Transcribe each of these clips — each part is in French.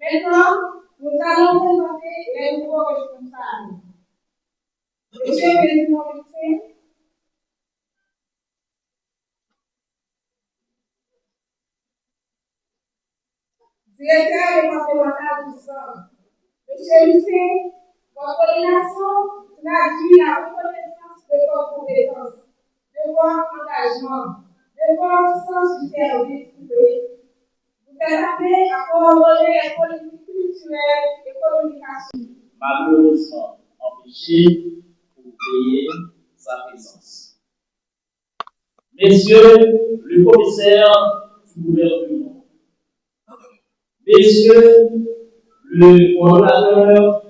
Maintenant, nous allons présenter les nouveaux responsables. Monsieur le président du Conseil, directeur départemental du centre. Monsieur Lucien, votre coordination traduit la reconnaissance de votre compétence, de votre engagement, de votre sens du service public. Vous êtes appelé à coordonner les politiques culturelles et communication. Malheureusement empêché pour payer sa présence. Messieurs le commissaire du gouvernement, messieurs le coordonnateur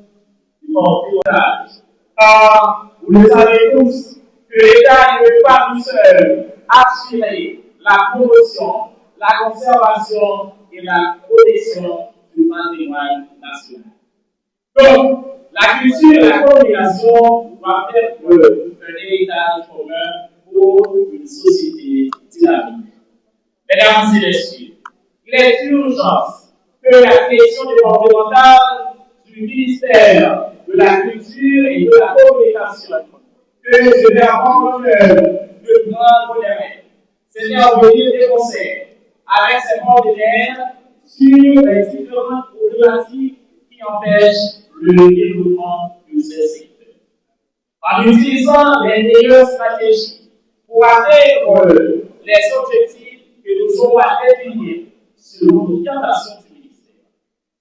du porte-pilotage, car vous le savez tous que l'État ne peut pas tout seul assurer la promotion, la conservation et la protection du patrimoine national. Donc, la culture et la communication doivent être un héritage commun pour une société dynamique. Mesdames et messieurs, il est urgent que la question départementale du ministère de la Culture et de la Communication, que je vais avoir l'honneur de prendre les mains, c'est d'organiser des conseils avec ses partenaires sur les différentes problématiques qui empêchent le développement de ces secteurs. En utilisant les meilleures stratégies pour atteindre les objectifs que nous aurons à définir selon l'orientation du ministère,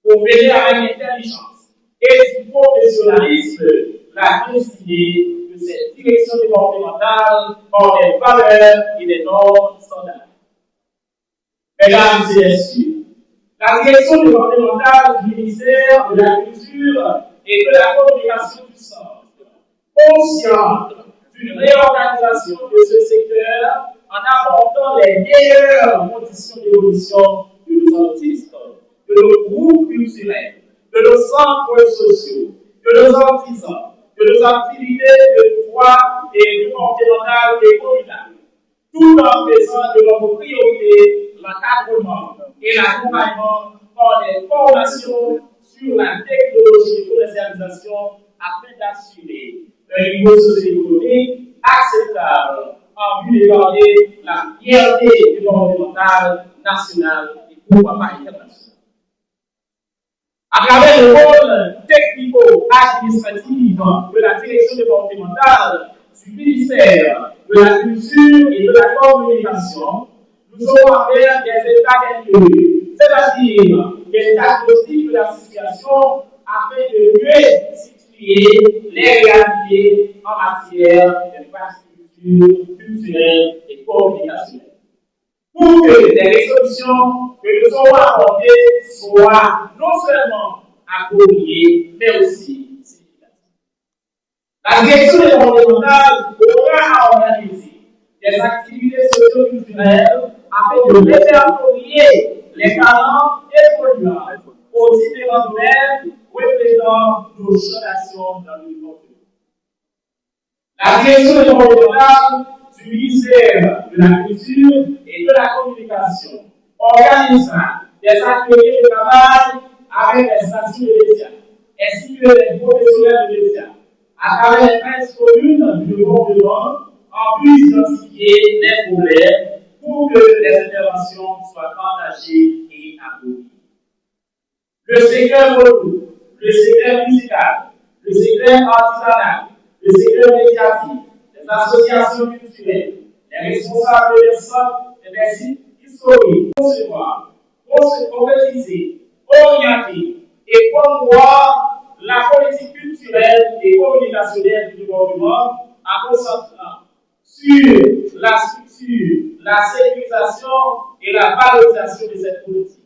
pour veiller avec intelligence et du professionnalisme la destinée de cette direction départementale par les valeurs et les normes standards. Mesdames et messieurs, la direction départementale du ministère de la Culture et de la Communication du Centre, consciente d'une réorganisation de ce secteur en apportant les meilleures conditions d'évolution de nos artistes, de nos groupes culturels, de nos centres sociaux, de nos artisans, de nos activités de foi et départementales et communales, tout en faisant de notre priorité l'encadrement et l'accompagnement par des formations sur la technologie de commercialisation afin d'assurer un niveau socio-économique acceptable en vue de garder la fierté départementale, nationale et pourquoi pas internationale. À travers le rôle technico-administratif de la direction départementale du ministère de la Culture et de la Communication, nous aurons à faire des états des lieux, c'est-à-dire des diagnostics de la situation afin de mieux situer les réalités en matière d'infrastructures culturelles et communicationnelles. Pour que les résolutions que nous aurons apportées soient non seulement appropriées, mais aussi significatives. La direction départementale aura à organiser des activités socio-culturelles afin de répertorier les talents évoluant aux différents domaines reflétant nos relations dans le monde. La direction départementale du ministère de la Culture et de la Communication organisera des ateliers de travail avec les stations de médias ainsi que les professionnels de médias à travers les 13 communes du département en vue d'identifier les problèmes pour que les interventions soient partagées et appropriées. Le secteur photo, le secteur musical, le secteur artisanal, le secteur médiatique, les associations culturelles, les responsables des centres et des sites historiques, concevoir, concrétiser, orienter et promouvoir la politique culturelle et communicationnelle du gouvernement en concentrant sur la structure, la sécurisation et la valorisation de cette politique.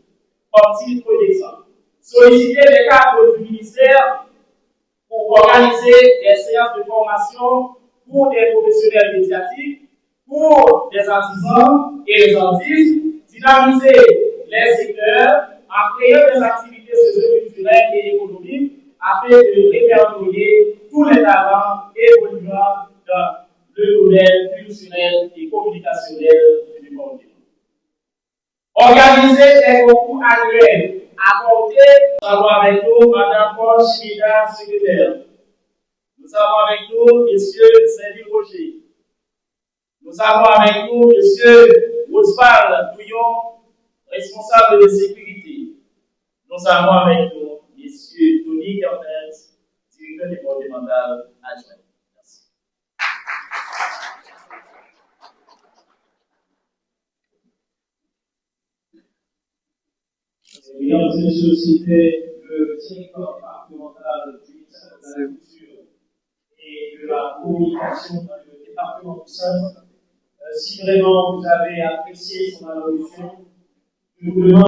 Comme titre d'exemple, solliciter les cadres du ministère pour organiser des séances de formation pour des professionnels médiatiques, pour des artisans et les artistes, dynamiser les secteurs en créant des activités socio-culturelles et économiques afin de répertorier tous les talents évoluant dans le domaine culturel et communicationnel du département. Organiser des concours annuels apporter. Nous avons avec nous Mme Paul Chimida, secrétaire. Nous avons avec nous M. Saint-Louis Roger. Nous avons avec nous M. Osval Douillon, responsable de sécurité. Nous avons avec nous M. Tony Gernez, directeur départemental adjoint. Merci. Mesdames et messieurs, c'était le directeur départemental du ministère de la Culture et de la Communication dans le département du Centre. Si vraiment vous avez apprécié son allocution, je vous demande